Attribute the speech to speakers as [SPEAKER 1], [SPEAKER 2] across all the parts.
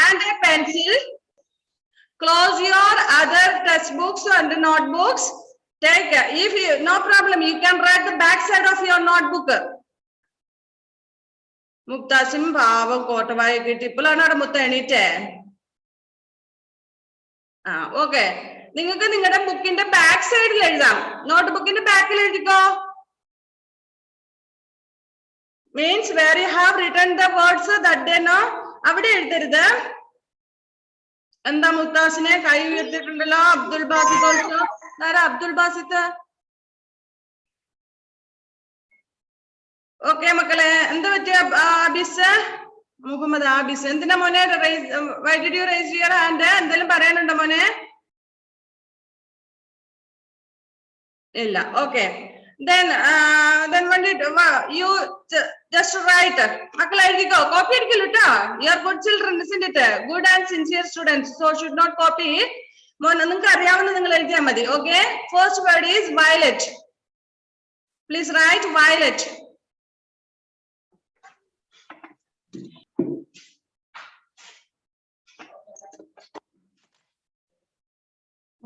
[SPEAKER 1] and a pencil. Close your other textbooks and notebooks. Take, if you, no problem, you can write the back side of your notebook. Muktasim Bhavam Kotavai Kitipulana Mutanite. Okay. നിങ്ങൾക്ക് നിങ്ങളുടെ ബുക്കിന്റെ back സൈഡിൽ എഴുതാം. Not ബുക്കിന്റെ ബാക്കിൽ എഴുതിക്കോ. Means where you have written the words that they know, അവിടെ എഴുതരുത്. എന്താ മുത്താസിനെ കൈ ഉയർത്തിയിട്ടുണ്ടല്ലോ? അബ്ദുൽ ബാസിത്ത് ഓൾസോ. ആരാ അബ്ദുൽ ബാസിത്ത്? ഓക്കെ മക്കളെ, എന്താ പറ്റിയ ആബിസ്? മുഹമ്മദ് ആബിസ്, എന്തിനാ മോനെ why did you raise your hand? എന്തെങ്കിലും പറയാനുണ്ടോ മോനെ? ഇല്ല. Okay, then when did you just write? മക്കളെ എഴുതിക്കോ, കോപ്പി അടിക്കല്ലോ കേട്ടോ. You are good children, isn't it? Good and sincere students, so should not copy. നിങ്ങൾക്ക് അറിയാവുന്ന നിങ്ങൾ എഴുതിയാൽ മതി. Okay, first word is violet. Please write violet.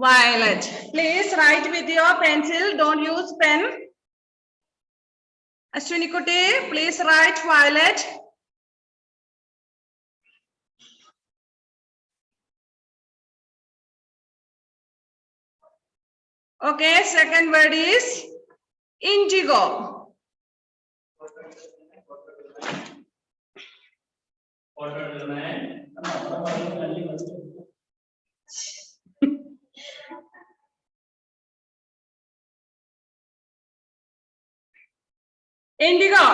[SPEAKER 1] Violet. Please write with your pencil. Don't use pen. Ashwini Kuti, please write violet. Okay, second word is indigo. Indigo.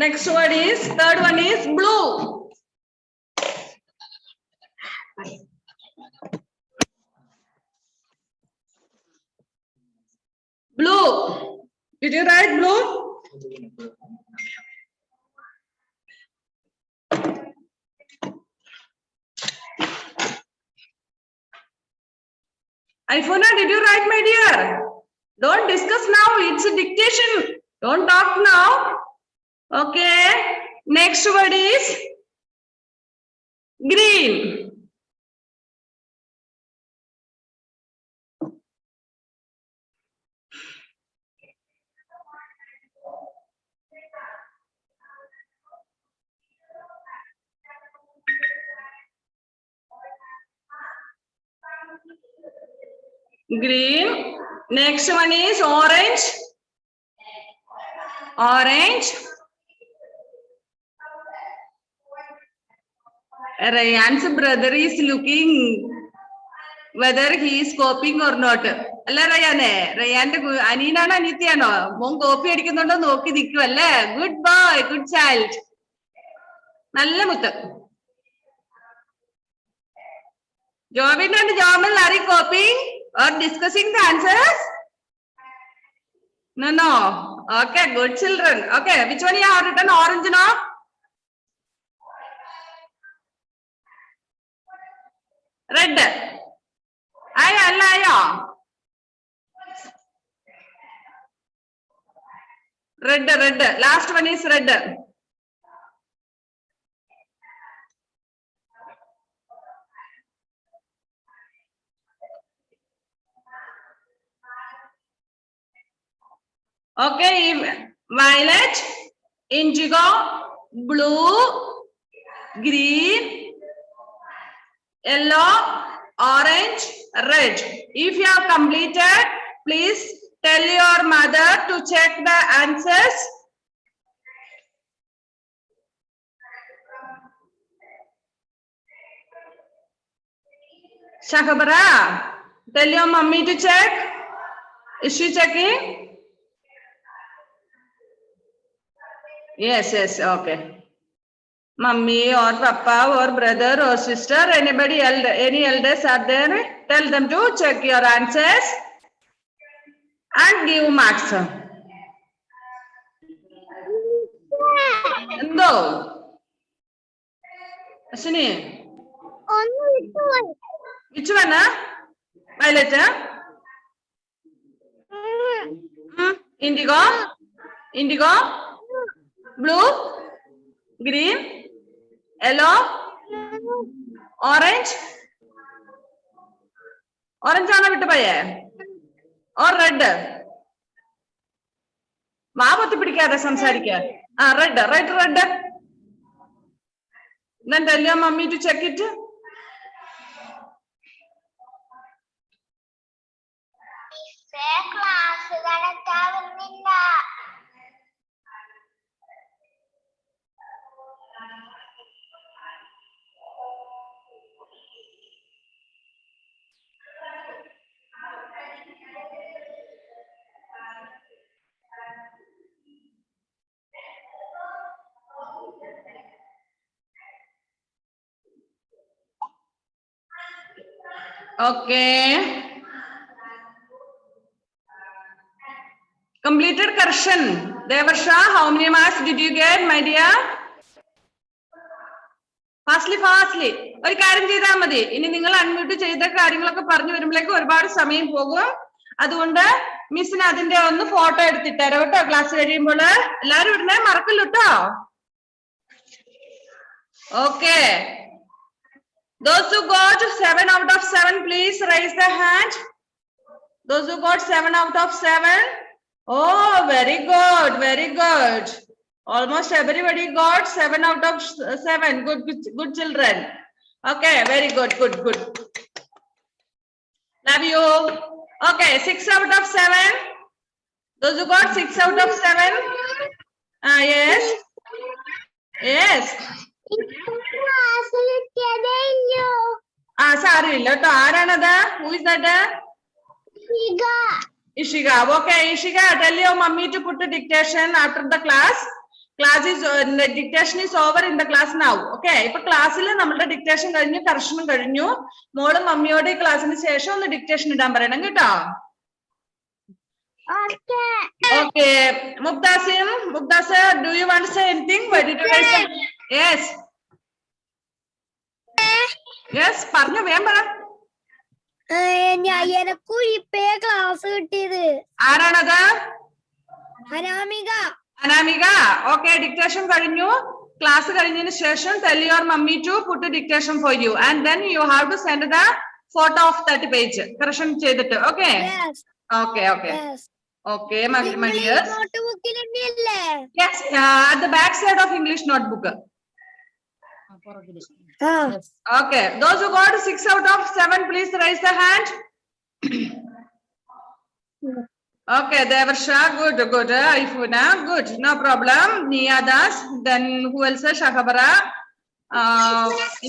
[SPEAKER 1] Next word is, third one is blue. Blue. Did you write blue? Ifona, did you write, my dear? Don't discuss now. It's a dictation. Don't talk now. Okay. Next word is green. Green. Next one is orange. Orange. Rayan's brother is looking whether he is copying or not. അല്ല റയാനെ, റയാന്റെ അനീനാണോ അനീത്തിയാണോ? മോൻ copy അടിക്കുന്നുണ്ടോ നോക്കി നിൽക്കുവല്ലേ? Good boy, good child. നല്ല മുത്ത്. Jovin and Jamal, are you copying or discussing the answers? No, no. Okay, good children. Okay, which one you have written? Orange, no? Red. Ayo. Red. Last one is red. Okay, violet, indigo, blue, green, yellow, orange, red. If you have completed, please tell your mother to check the answers. Shakabara, tell your mummy to check. Is she checking? Yes, okay. Mummy or papa or brother or sister, anybody else, any elders are there, tell them to check your answers and give marks. No. Ashini? Which one? Violet? Indigo. Indigo. Blue. Green. Yellow. Orange. Orange ആണോ വിട്ടുപോയേ? Or red? മാവത്തി പിടിക്കാതെ സംസാരിക്ക. Red. Then tell your mommy to check it. Okay. Completed correction. Devarsha, how many marks did you get, my dear? Fastly. ഒരു കാര്യം ചെയ്താൽ മതി. ഇനി നിങ്ങൾ unmute ചെയ്ത കാര്യങ്ങളൊക്കെ പറഞ്ഞു വരുമ്പോഴേക്കും ഒരുപാട് സമയം പോകും. അതുകൊണ്ട് മിസ്സിന് അതിന്റെ ഒന്ന് ഫോട്ടോ എടുത്തിട്ടേരാ കേട്ടോ. ക്ലാസ് കഴിയുമ്പോൾ എല്ലാരും ഇടണേ മറക്കല്ലോ കേട്ടോ. Okay. Those who got 7 out of 7, please raise the hand. Those who got 7 out of 7. Oh, very good. Almost everybody got 7 out of 7. Good children. Okay, very good. Love you. Okay, 6 out of 7. Those who got 6 out of 7. Yes. സാരമില്ല കേട്ടോ. ആരാണത്? Who is that? Ishika. Okay, Ishika, tell your mommy to put the dictation after the class. The dictation is over in the class now. Okay, ipo ക്ലാസ്സിൽ നമ്മുടെ dictation കഴിഞ്ഞു, കറക്ഷനും കഴിഞ്ഞു. മോളും മമ്മിയോടെ ക്ലാസ്സിന് ശേഷം ഒന്ന് ഡിക്റ്റേഷൻ ഇടാൻ പറയണം കേട്ടോ. Okay, Mubtasir, do you want to say anything? Yes, പറഞ്ഞു വേഗം പറ.
[SPEAKER 2] ക്ലാസ് കിട്ടിയത്
[SPEAKER 1] ആരാണത്?
[SPEAKER 2] അനാമിക.
[SPEAKER 1] Okay, dictation കഴിഞ്ഞു. ക്ലാസ് കഴിഞ്ഞതിന് ശേഷം tell your mummy to put the dictation for you and then you have to send the photo of that page correction ചെയ്തിട്ട്. Okay? Okay. Okay, my dear. Yes, at the back side of English notebook. Okay, those who got 6 out of 7, please raise the hand. Okay, Devarsha, good. Ifuna, good, no problem. Niyadas, then who else? Shakabara,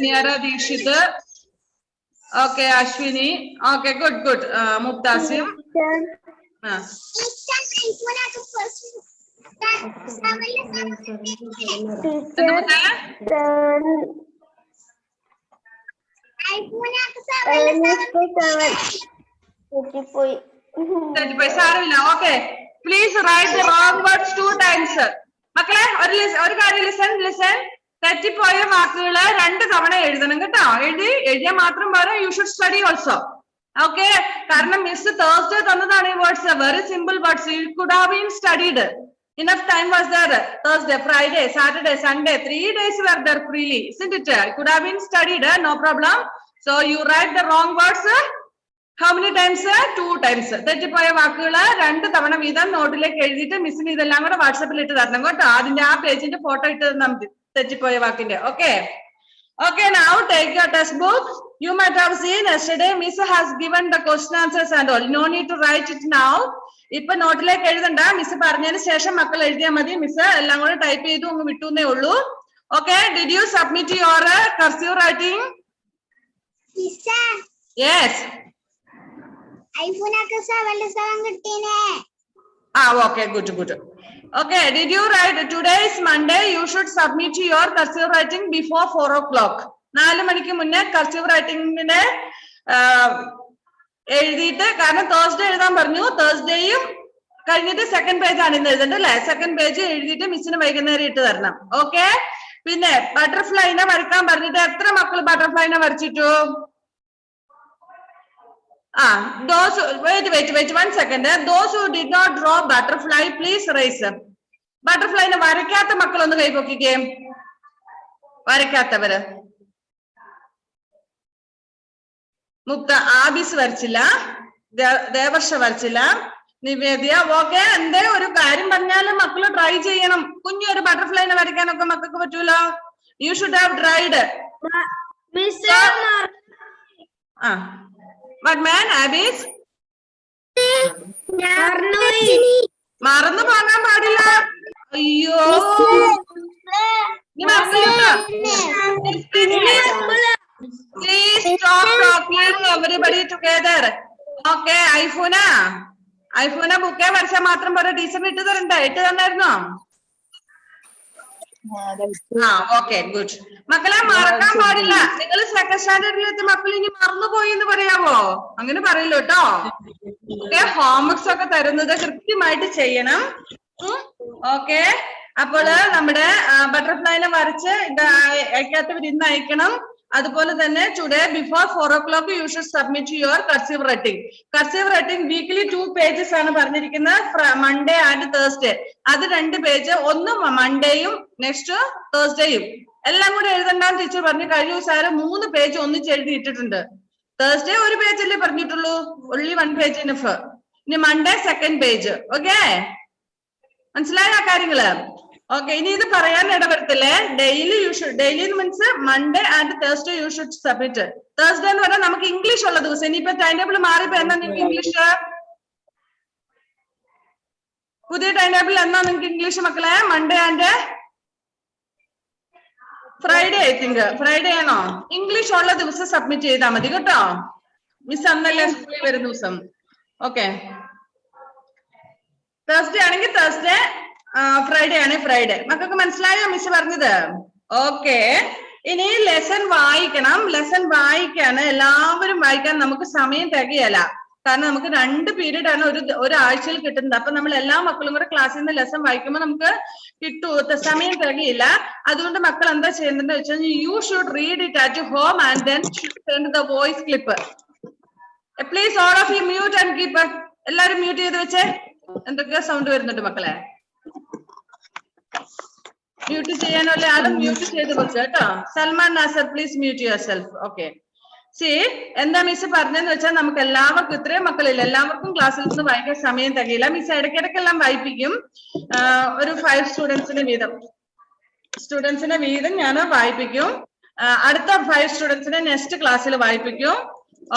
[SPEAKER 1] Niyara Dikshit. Okay, Ashwini. Okay, good. Mubtasim. Okay, please write the wrong words 2 times. മക്കളെ ഒരു കാര്യം listen. തെറ്റിപ്പോയ വാക്കുകൾ 2 തവണ എഴുതണം കേട്ടോ. എഴുതിയാൽ മാത്രം പോരാ, you should study also. Okay, കാരണം മിസ് Thursday തന്നതാണ് ഈ words. Very simple words. You could have been studied. Enough time was there. Thursday, Friday, Saturday, Sunday, 3 days were there freely, isn't it? It could have been studied, no problem. So you write the wrong words. How many times? 2 times. തെറ്റിപ്പോയ വാക്കുകൾ 2 തവണ വീതം നോട്ടിലേക്ക് എഴുതിയിട്ട് മിസ്സിന് ഇതെല്ലാം കൂടെ വാട്സാപ്പിൽ ഇട്ട് തരണം കേട്ടോ. അതിന്റെ ആ പേജിന്റെ ഫോട്ടോ ഇട്ട് നമുക്ക് തെറ്റിപ്പോയ വാക്കിന്റെ. Okay, now take your test book. You might have seen yesterday Miss has given the question answers and all. No need to write it now. ഇപ്പൊ നോട്ടിലേക്ക് എഴുതണ്ട. മിസ് പറഞ്ഞതിന് ശേഷം മക്കൾ എഴുതിയാൽ മതി. മിസ് എല്ലാം കൂടെ ടൈപ്പ് ചെയ്തു അങ്ങ് വിട്ടുന്നേ ഉള്ളൂ. Okay, did you submit your cursive writing? Yes. Okay, good. Okay, did you write? Today is Monday. You should submit your cursive writing before 4 o'clock. 4 മണിക്ക് മുന്നേ cursive writing എഴുതിയിട്ട്, കാരണം Thursday എഴുതാൻ പറഞ്ഞു. Thursdayയും കഴിഞ്ഞിട്ട് 2nd പേജ് ആണ് ഇന്ന് എഴുതേണ്ടത് അല്ലേ? 2nd പേജ് എഴുതിയിട്ട് മിസ്സിന് വൈകുന്നേരം ഇട്ട് തരണം. ഓക്കെ, പിന്നെ ബട്ടർഫ്ലൈനെ വരയ്ക്കാൻ പറഞ്ഞിട്ട് എത്ര മക്കൾ ബട്ടർഫ്ലൈനെ വരച്ചിട്ടു? Those, wait 1 second. Those who did not draw butterfly, please raise up. Butterfly ne varakatha makkal onnu kai pokkike. Varakathavare. Mukta Abis varchilla, Devarsha varchilla. Nivedya, okay, and they oru karyam parnalum makkalu try cheyanam. Kunju oru butterfly ne varakanokke makkakku pattula. You should have tried.
[SPEAKER 2] Miss
[SPEAKER 1] What man, Abis? Marannu pogan paadilla. Ayyo. Please stop talking, everybody together. Okay, iPhone book varcha matram pora teacher ittu tharnno. Okay, good. Makkale marakan paadilla. Ningal second standard il etti makkal ini marnu poyi ennu parayavo. Angane parayillo ട്ടോ. Okay, homeworks okke tharunnathu കൃത്യമായിട്ട് ചെയ്യണം. Okay, അപ്പോൾ നമ്മുടെ butterfly നെ വരച്ച് അയക്കാത്തവർ ഇന്ന് അയക്കണം. അതുപോലെ തന്നെ today before 4 o'clock you should submit your cursive writing. Cursive writing weekly 2 pages ആണ് പറഞ്ഞിരിക്കുന്നത്, Monday and Thursday. അത് 2 പേജ്, ഒന്ന് മൺഡേയും നെക്സ്റ്റ് തേഴ്സ്ഡേയും എല്ലാം കൂടെ എഴുതണ്ടാന്ന് ടീച്ചർ പറഞ്ഞു. കഴിഞ്ഞ ദിവസം 3 പേജ് ഒന്നിച്ച് എഴുതി ഇട്ടിട്ടുണ്ട്. തേഴ്സ്ഡേ 1 പേജല്ലേ പറഞ്ഞിട്ടുള്ളൂ, only 1 page enough. ഇനി മൺഡേ 2nd പേജ്. ഓക്കെ, മനസ്സിലായ ആ കാര്യങ്ങള്? ഓക്കെ, ഇനി ഇത് പറയാൻ ഇടപെടുത്തില്ലേ. Daily means Monday and Thursday you should submit. Thursday എന്ന് പറഞ്ഞാൽ നമുക്ക് ഇംഗ്ലീഷ് ഉള്ള ദിവസം. ഇനിയിപ്പോ ടൈം ടേബിൾ മാറിപ്പോ എന്നാ നിങ്ങൾക്ക് ഇംഗ്ലീഷ്, പുതിയ ടൈം ടേബിൾ എന്നാ നിങ്ങൾക്ക് ഇംഗ്ലീഷ് മക്കളെ? Monday and Friday, I think Friday ആണോ? ഇംഗ്ലീഷ് ഉള്ള ദിവസം സബ്മിറ്റ് ചെയ്താൽ മതി കേട്ടോ. മിസ് അന്നല്ലേ സ്കൂളിൽ വരുന്ന ദിവസം. ഓക്കെ, തേഴ്സ്ഡേ ആണെങ്കിൽ തേഴ്സ്ഡേ, ഫ്രൈഡേ ആണ് ഫ്രൈഡേ. മക്കൾക്ക് മനസ്സിലായോ മിസ് പറഞ്ഞത്? ഓക്കെ, ഇനി ലെസൺ വായിക്കണം. ലെസൺ വായിക്കാണ് എല്ലാവരും വായിക്കാൻ നമുക്ക് സമയം തികയല്ല. കാരണം നമുക്ക് 2 പീരീഡ് ആണ് ഒരാഴ്ചയിൽ കിട്ടുന്നത്. അപ്പൊ നമ്മൾ എല്ലാ മക്കളും കൂടെ ക്ലാസ്സിൽ നിന്ന് ലെസൺ വായിക്കുമ്പോൾ നമുക്ക് സമയം തികയില്ല. അതുകൊണ്ട് മക്കൾ എന്താ ചെയ്യുന്നത് വെച്ചാൽ you should read it at home and then send the voice clip. Please all of you mute and keep. എല്ലാരും മ്യൂട്ട് ചെയ്ത് വെച്ചേ. എന്തൊക്കെയോ സൗണ്ട് വരുന്നുണ്ട് മക്കളെ. മ്യൂട്ട് ചെയ്യാനുള്ള ആളും മ്യൂട്ട് ചെയ്ത് വെച്ചു കേട്ടോ. Salman Nasar, please mute yourself. Okay, എന്താ മിസ് പറഞ്ഞെന്ന് വെച്ചാൽ നമുക്ക് എല്ലാവർക്കും, ഇത്രയും മക്കളില്ല, എല്ലാവർക്കും ക്ലാസ്സിൽ നിന്ന് വായിക്കാൻ സമയം തികയില്ല. മിസ് ഇടയ്ക്കിടയ്ക്കെല്ലാം വായിപ്പിക്കും. ഒരു 5 സ്റ്റുഡൻസിന് വീതം ഞാൻ വായിപ്പിക്കും. അടുത്ത 5 സ്റ്റുഡൻസിനെ നെക്സ്റ്റ് ക്ലാസ്സിൽ വായിപ്പിക്കും.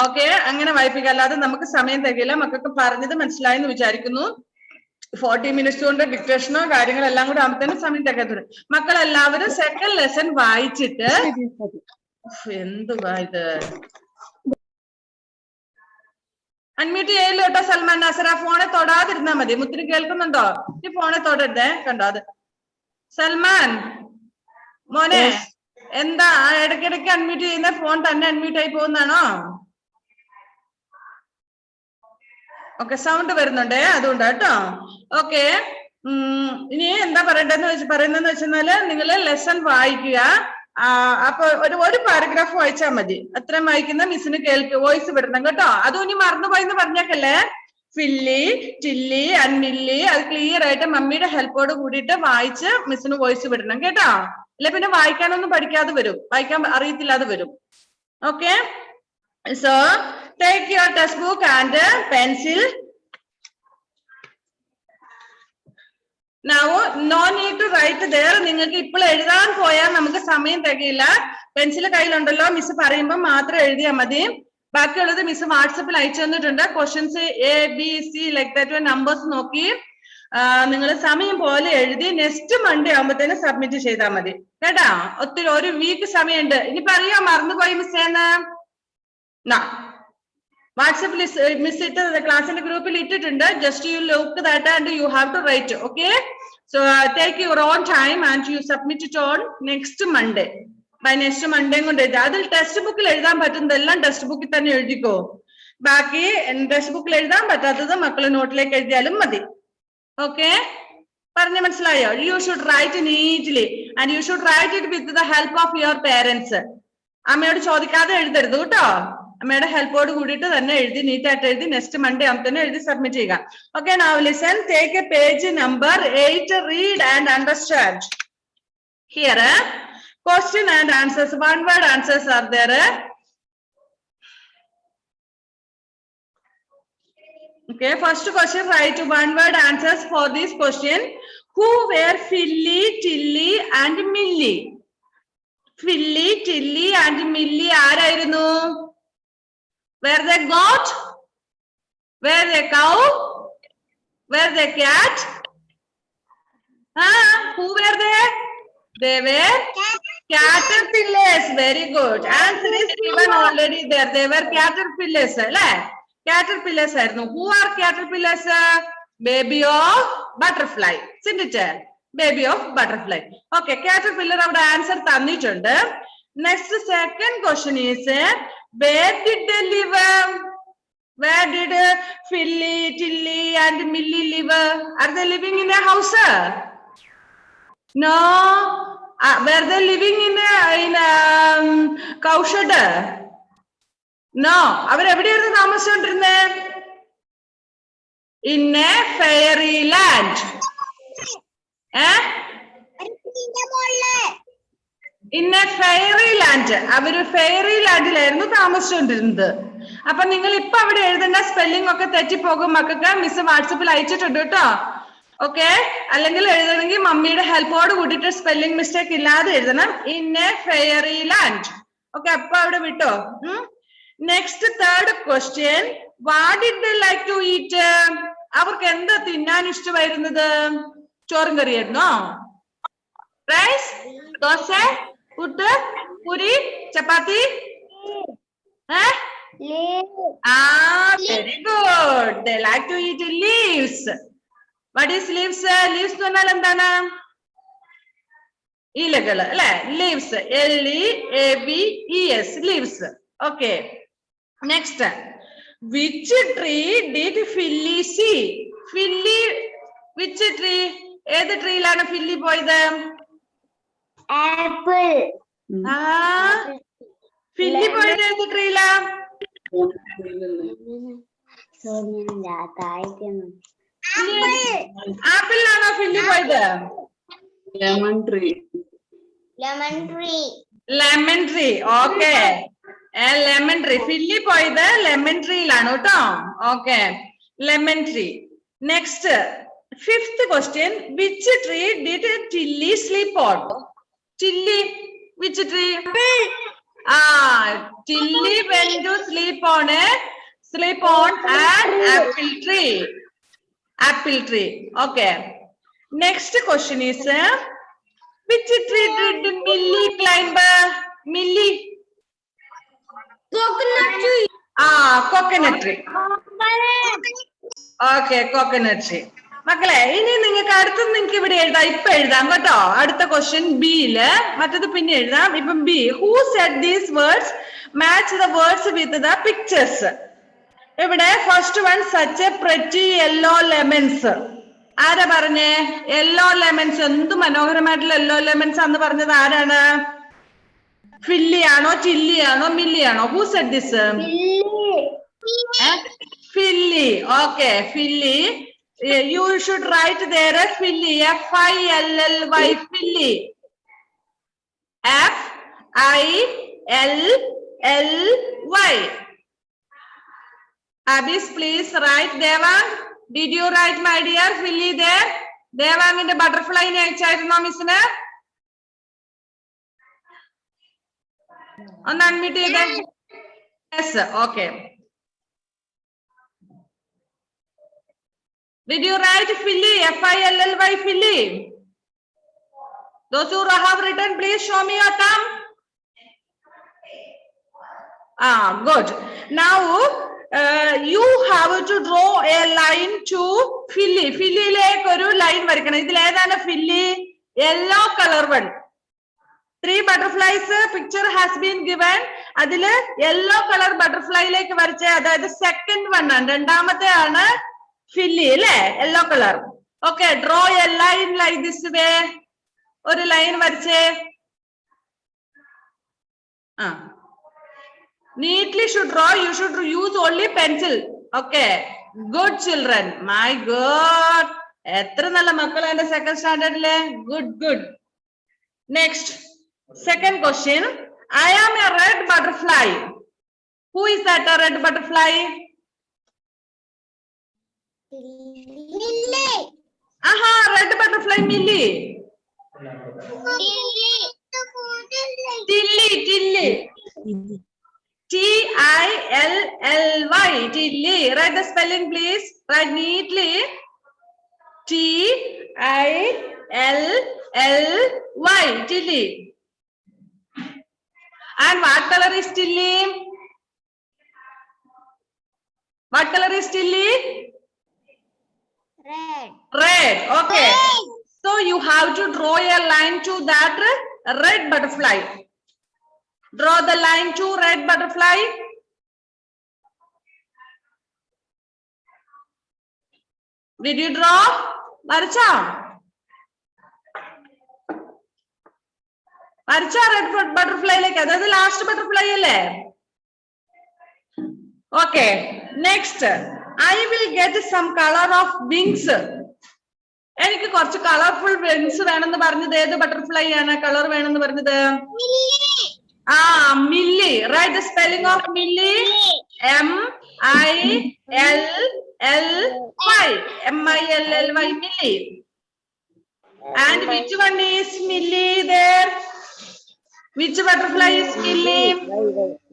[SPEAKER 1] ഓക്കെ, അങ്ങനെ വായിപ്പിക്കുക. അല്ലാതെ നമുക്ക് സമയം തികയില്ല. മക്കൾക്ക് പറഞ്ഞത് മനസ്സിലായെന്ന് വിചാരിക്കുന്നു. 40 minutes കൊണ്ട് ഡിക്റ്റേഷനോ കാര്യങ്ങളെല്ലാം കൂടെ ആകുമ്പോഴത്തേനും സമയം തികയത്തുള്ളൂ. മക്കളെല്ലാവരും സെക്കൻഡ് ലെസൺ വായിച്ചിട്ട്, എന്തുവാ ഇത്, അൺമ്യൂട്ട് ചെയ്യല്ലോ കേട്ടോ സൽമാൻ നാസർ. ആ ഫോണെ തൊടാതിരുന്നാ മതി. മുത്തിന് കേൾക്കുന്നുണ്ടോ? ഈ ഫോണെ തൊടരുതേ, കണ്ടോ അത്. സൽമാൻ മോനെ, എന്താ ഇടയ്ക്കിടയ്ക്ക് അൺമ്യൂട്ട് ചെയ്യുന്ന? ഫോൺ തന്നെ അൺമ്യൂട്ട് ആയി പോകുന്നതാണോ? ഓക്കെ, സൗണ്ട് വരുന്നുണ്ടേ, അതുകൊണ്ടാ കേട്ടോ. ഓക്കെ, ഇനി എന്താ പറയുന്നതെന്ന് വെച്ചാല് നിങ്ങള് ലെസൺ വായിക്കുക. അപ്പൊ ഒരു പാരഗ്രാഫ് വായിച്ചാൽ മതി. അത്രയും വായിക്കുന്ന മിസ്സിന് വോയിസ് വിടണം കേട്ടോ. അതും ഇനി മറന്നുപോയെന്ന് പറഞ്ഞേക്കല്ലേ. ഫില്ലി, ടില്ലി ആൻഡ് മില്ലി അത് ക്ലിയർ ആയിട്ട് മമ്മിയുടെ ഹെൽപ്പോട് കൂടിയിട്ട് വായിച്ച് മിസ്സിന് വോയിസ് വിടണം കേട്ടോ. അല്ലെ പിന്നെ വായിക്കാനൊന്നും പഠിക്കാതെ വരും, വായിക്കാൻ അറിയത്തില്ലാതെ വരും. Okay, so take your textbook and pencil. Now no need to write there. നിങ്ങൾക്ക് ഇപ്പോൾ എഴുതാൻ പോയാൽ നമുക്ക് സമയം തികയില്ല. പെൻസിൽ കയ്യിലുണ്ടല്ലോ, മിസ് പറയുമ്പോൾ മാത്രം എഴുതിയാൽ മതി. ബാക്കിയുള്ളത് മിസ് വാട്സപ്പിൽ അയച്ചു തന്നിട്ടുണ്ട്. Questions ABC like that numbers നോക്കി നിങ്ങൾ സമയം പോലെ എഴുതി നെക്സ്റ്റ് മൺഡേ ആകുമ്പോഴത്തേനും സബ്മിറ്റ് ചെയ്താൽ മതി കേട്ടാ. ഒത്തിരി ഒരു വീക്ക് സമയമുണ്ട്. ഇനിയിപ്പോ അറിയാം മറന്നുപോയി മിസ്സേന്ന്. വാട്സപ്പിൽ മിസ് ഇട്ടത് ക്ലാസ്സിന്റെ ഗ്രൂപ്പിൽ ഇട്ടിട്ടുണ്ട്. Just you look that and you have to write. Okay, so take your own time and you submit it on next Monday. By next Monday കൊണ്ട് എഴുതി. അതിൽ ടെക്സ്റ്റ് ബുക്കിൽ എഴുതാൻ പറ്റുന്നതെല്ലാം ടെക്സ്റ്റ് ബുക്കിൽ തന്നെ എഴുതിക്കോ. ബാക്കി ടെക്സ്റ്റ് ബുക്കിൽ എഴുതാൻ പറ്റാത്തത് മക്കൾ നോട്ടിലേക്ക് എഴുതിയാലും മതി. ഓക്കെ, പറഞ്ഞ മനസ്സിലായോ? You should write neatly and you should write it with the help of your parents. അമ്മയോട് ചോദിക്കാതെ എഴുതരുത് കേട്ടോ. അമ്മയുടെ ഹെൽപ്പോട് കൂടിയിട്ട് തന്നെ എഴുതി നീറ്റായിട്ട് എഴുതി നെക്സ്റ്റ് മൺഡേ ആകുമ്പോൾ തന്നെ എഴുതി സബ്മിറ്റ് ചെയ്യുക. Okay, now listen, take A page number 8, read and understand. Here, question and answers, one word answers are there. Okay, first question, write one word answers for this question. Who were Philly, Tilly and Millie? Philly, Tilly and Millie ആരായിരുന്നു? Were they goat? Were they cow? Were they cat? Who were they? They were caterpillars. Very good. Answer is given already there. They were caterpillars. Caterpillars ആയിരുന്നു. Who are caterpillars? Baby of butterfly. Isn't it? Baby of butterfly. Okay, caterpillar അവിടെ answer തന്നിട്ടുണ്ട്. Next, second question is, where did they live? Where did Philly, Tilly and Millie live? Are they living in a house? No. Were they living in a cow shed? No. അവർ എവിടെയായിരുന്നു താമസിച്ചുകൊണ്ടിരുന്നത്? In a fairy land. In a fairy land. അവര് fairy ലാൻഡിലായിരുന്നു താമസിച്ചുകൊണ്ടിരുന്നത്. അപ്പൊ നിങ്ങൾ ഇപ്പൊ അവിടെ എഴുതേണ്ട spelling ഒക്കെ തെറ്റിപ്പോകും മക്കൾക്ക്. Miss വാട്സപ്പിൽ അയച്ചിട്ടുണ്ട് കേട്ടോ. ഓക്കെ, അല്ലെങ്കിൽ എഴുതണമെങ്കിൽ മമ്മിയുടെ ഹെൽപ്പോട് കൂടിയിട്ട് സ്പെല്ലിംഗ് മിസ്റ്റേക്ക് ഇല്ലാതെ എഴുതണം. In a fairy land. Okay, അപ്പൊ അവിടെ വിട്ടോ. Next third question, what did they like to eat? അവർക്ക് എന്താ തിന്നാൻ ഇഷ്ടമായിരുന്നത്? ചോറും കറിയായിരുന്നോ? Rice, dosa, puttu, puri, chapati? Very good. They like to eat leaves. What is leaves? Leaves എന്ന് പറഞ്ഞാൽ എന്താണ്? ഇലകൾ അല്ലെ? Leaves. Leaves. Leaves. Okay. Next. Which tree did Philly see? Philly, which tree? ഏത് ട്രീയിലാണ് ഫില്ലി പോയത്?
[SPEAKER 2] ആപ്പിൾ.
[SPEAKER 1] ഫില്ലി പോയത് ഏത് ട്രീയിലാ? ആപ്പിളിലാണോ ഫില്ലി പോയത്?
[SPEAKER 3] Lemon tree.
[SPEAKER 1] Lemon tree. Okay, lemon tree. Filly പോയത് ലെമൺ ട്രീയിലാണ് കേട്ടോ. Okay, lemon tree. Next, fifth question, which tree did Tilly sleep on? Tilly, which tree? Tilly went to sleep on an apple tree. Apple tree. Okay. Next question is, which tree did Millie climb? Millie?
[SPEAKER 2] Coconut tree.
[SPEAKER 1] Coconut tree. Okay, coconut tree. മക്കളെ, ഇനി നിങ്ങൾക്ക് അടുത്തത് നിങ്ങൾക്ക് ഇവിടെ എഴുതാം. ഇപ്പൊ എഴുതാം കേട്ടോ. അടുത്ത ക്വസ്റ്റ്യൻ ബിയില്, മറ്റത് പിന്നെ എഴുതാം. ഇപ്പം B, who said these words match the words with the pictures. ഇവിടെ first one, such a pretty yellow lemons. ആരാ പറഞ്ഞേ? Yellow lemons. എന്ത് മനോഹരമായിട്ടുള്ള യെല്ലോ ലെമൺസ് എന്ന് പറഞ്ഞത് ആരാണ്? ഫില്ലി ആണോ, ടില്ലി ആണോ, മില്ലി ആണോ? Who said this? Filly. Okay, filly. You should write there Philly, F-I-L-L-Y, Philly, F-I-L-L-Y. Abis, please write. Devang, did you write, my dear, Philly there? Devang in the butterfly ne ayachayirunno missine? On unmute again. Yes, okay. Did you write Philly? F-I-L-L-Y, Philly. Those who have written, please show me your thumb. Good. Now, you have to draw a line to Philly. Philly like oru line varikana. Idil edana Philly? Yellow color one. 3 butterflies picture has been given. Adile yellow color butterfly like variche. That is second one. Rendamathe aanu Philly, yellow color. Okay, draw a line like this way. Or a line variche. Neatly should draw. You should use only pencil. Okay. Good children. My God. എത്ര നല്ല മക്കളാണ് second സ്റ്റാൻഡേർഡിലെ. Good, good. Next. Second question. I am a red butterfly. Who is that a red butterfly?
[SPEAKER 2] Millie.
[SPEAKER 1] Aha, red butterfly Millie. Tilly, Tilly. Tilly. Tilly. Write the spelling, please. Write neatly. Tilly. Tilly. And what color is Tilly? What color is Tilly?
[SPEAKER 2] Red.
[SPEAKER 1] Red. Okay. So you have to draw a line to that red butterfly. Draw the line to red butterfly. Did you draw? Varcha? Varcha red butterfly like that is the last butterfly. Okay. Next. I will get some color of wings. എനിക്ക് കുറച്ച് colourful wings വേണമെന്ന് പറഞ്ഞത് ഏത് butterfly ആണ് colour വേണമെന്ന് പറഞ്ഞത്? ആ milli. Write the spelling of milli. MILLY. MILLY milli. And which one is Millie there? Which butterfly is Millie?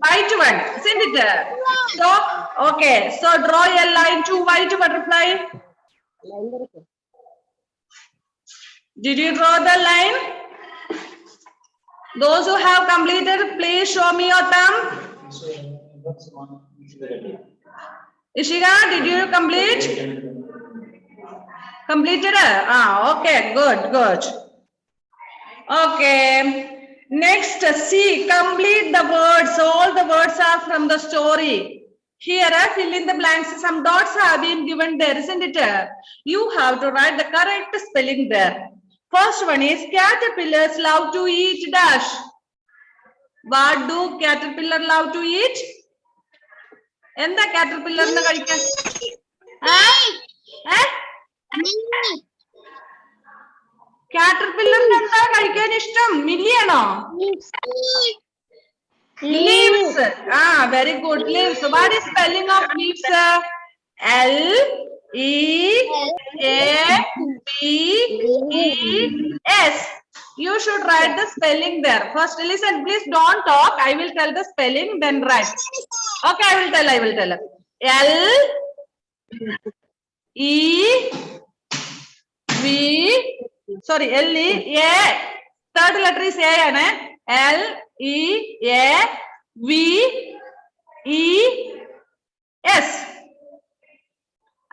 [SPEAKER 1] White one, isn't it? So, okay. So draw a line to white butterfly. Did you draw the line? Those who have completed, please show me your thumb. Ishika, did you complete? Completed? Okay, good. Okay. Next, see, complete the words. All the words are from the story. Here, fill in the blanks. Some dots have been given there, isn't it? You have to write the correct spelling there. First one is caterpillars love to eat dash. What do caterpillar love to eat? Enda caterpillar na കഴിക്കാൻ? Caterpillar എന്താ കഴിക്കാൻ ഇഷ്ടം? Milli ആണോ? Leaves. Very good. Leaves. What is spelling of leaves? LEAVES. You should write the spelling there. First, listen. Please don't talk. I will tell the spelling. Then write. Okay, I will tell. LEA. Third letter is A. LEAVES.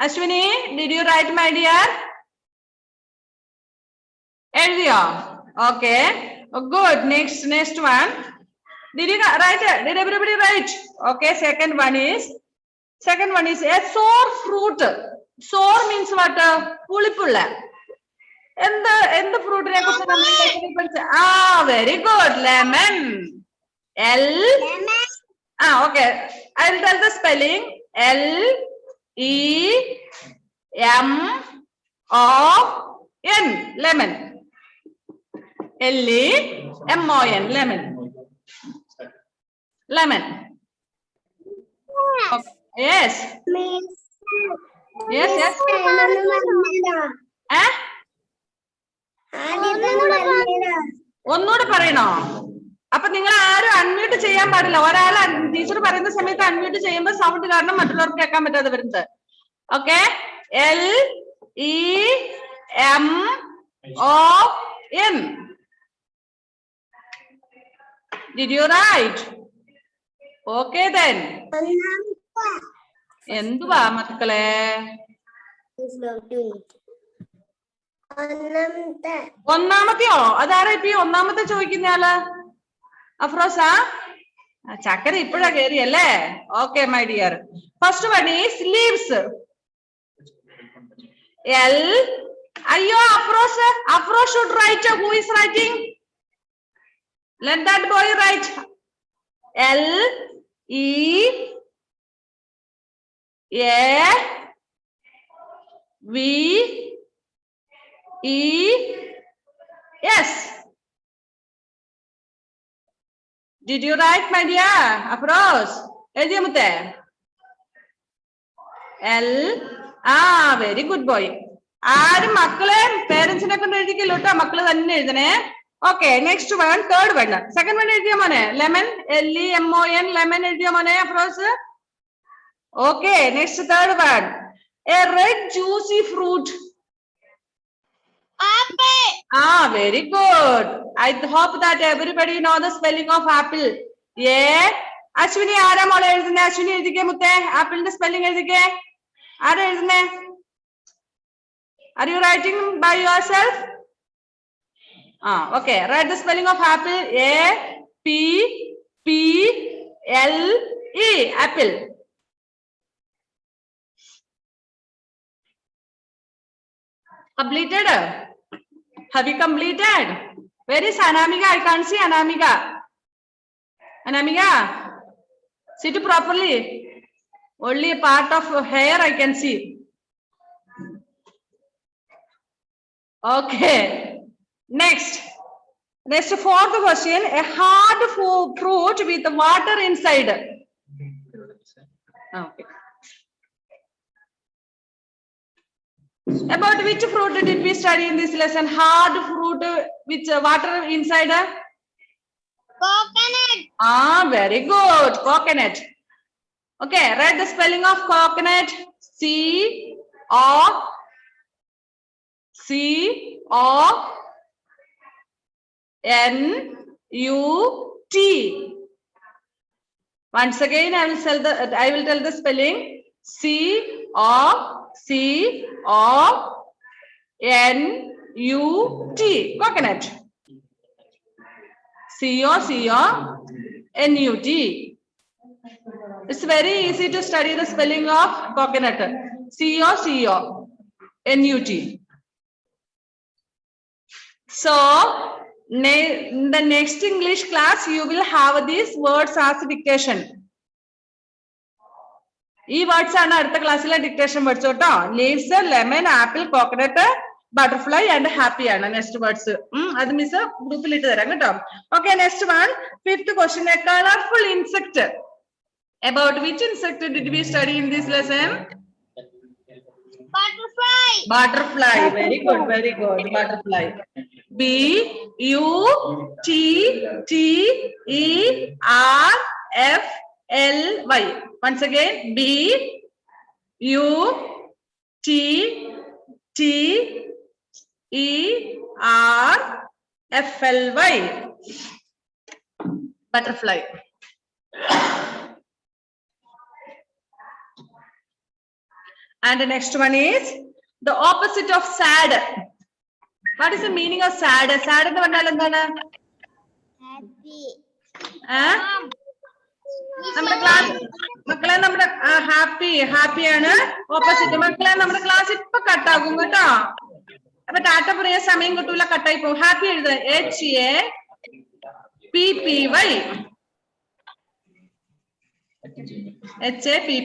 [SPEAKER 1] Ashwini, did you write, my dear? Elvia. Okay. Good. Next one. Did you write it? Did everybody write? Okay. Second one is a sour fruit. Sour means what? Pulipulla. എന്ത് ഫ്രൂട്ടിനെ കുറിച്ച് നമ്മൾ പഠിച്ച? Very good. Lemon. Okay. I will tell the spelling. LEMON. Lemon. LEMON. Lemon. Okay. Yes. ഒന്നുകൂടെ പറയണോ? അപ്പൊ നിങ്ങൾ ആരും unmute ചെയ്യാൻ പാടില്ല. ഒരാൾ ടീച്ചർ പറയുന്ന സമയത്ത് അൺമ്യൂട്ട് ചെയ്യുമ്പോൾ സൗണ്ട് കാരണം മറ്റുള്ളവർക്ക് കേൾക്കാൻ പറ്റാതെ വരുന്നത്. Okay. LEMON. Did you write? Okay then. എന്തുവാ മക്കളെ? ഒന്നാമത്തെയോ? അതാരാ ഇപ്പൊ ഒന്നാമത്തെ ചോദിക്കുന്നയാള്? അഫ്രോസ? ചക്കര ഇപ്പോഴാ കേറിയല്ലേ? Okay my dear. First one is leaves. അയ്യോ Afroz should write. Who is writing? Let that boy write. E A V E S. Did you write, my dear? Afros. Ediyamute. L. Ah, very good boy. Add makle parents ne kon ediki lota makle thanne edane. Okay, next one, third one. Second one ediyamone. Lemon. L-E-M-O-N. Lemon ediyamone. Afros. Okay, next third one. A red juicy fruit.
[SPEAKER 2] Apple.
[SPEAKER 1] Ah, very good. I hope that everybody know the spelling of apple. Yeah. Ashwini, ആരാ മോളെ എഴുതുന്നേ? അശ്വിനി എഴുതിക്കേ മുത്തേ. ആപ്പിളിന്റെ spelling എഴുതിക്കേ. ആരാ എഴുതുന്നേ? Are you writing by yourself? Ah, okay. Write the spelling of apple. A-P-P-L-E. Apple. Completed? Have you completed? Where is Anamika? I can't see Anamika. Anamika, sit properly. Only a part of hair I can see. Okay. Next. Next, fourth question. A hard fruit with water inside. Okay. About which fruit did we study in this lesson? Hard fruit with water inside?
[SPEAKER 2] Coconut.
[SPEAKER 1] Ah, very good. Coconut. Okay, write the spelling of coconut. C-O-C-O-N-U-T. Once again, I will tell the spelling. C-O-C-O-N-U-T. Coconut. C-O-C-O-N-U-T. It's very easy to study the spelling of coconut. C-O-C-O-N-U-T. So, in the next English class, you will have these words as dictation. ഈ words ആണ് അടുത്ത ക്ലാസ്സിലെ dictation words കേട്ടോ. Leaves, lemon, apple, coconut, butterfly and happy ആണ് next words. അത് miss ഗ്രൂപ്പിൽ ഇട്ട് തരാം കേട്ടോ. Okay, next one, fifth question. A colourful insect. About which insect did we study in this lesson?
[SPEAKER 2] Butterfly.
[SPEAKER 1] Butterfly. Very good, very good. Butterfly. B-U-T-T-E-R-F-L-Y. Once again, B-U-T-T-E-R-F-L-Y. Butterfly. And the next one is the opposite of sad. What is the meaning of sad? Sad എന്ന് പറഞ്ഞാൽ എന്താണ്?
[SPEAKER 2] Happy.
[SPEAKER 1] നമ്മുടെ class മക്കളെ, നമ്മുടെ happy ആണ് opposite. മക്കളെ, നമ്മുടെ class ഇപ്പൊ കട്ടാകും കേട്ടോ. അപ്പൊ ടാറ്റ പറയാൻ സമയം കിട്ടൂല, കട്ടായി പോകും. ഹാപ്പി എഴുതുക HAPPY. HAPPY.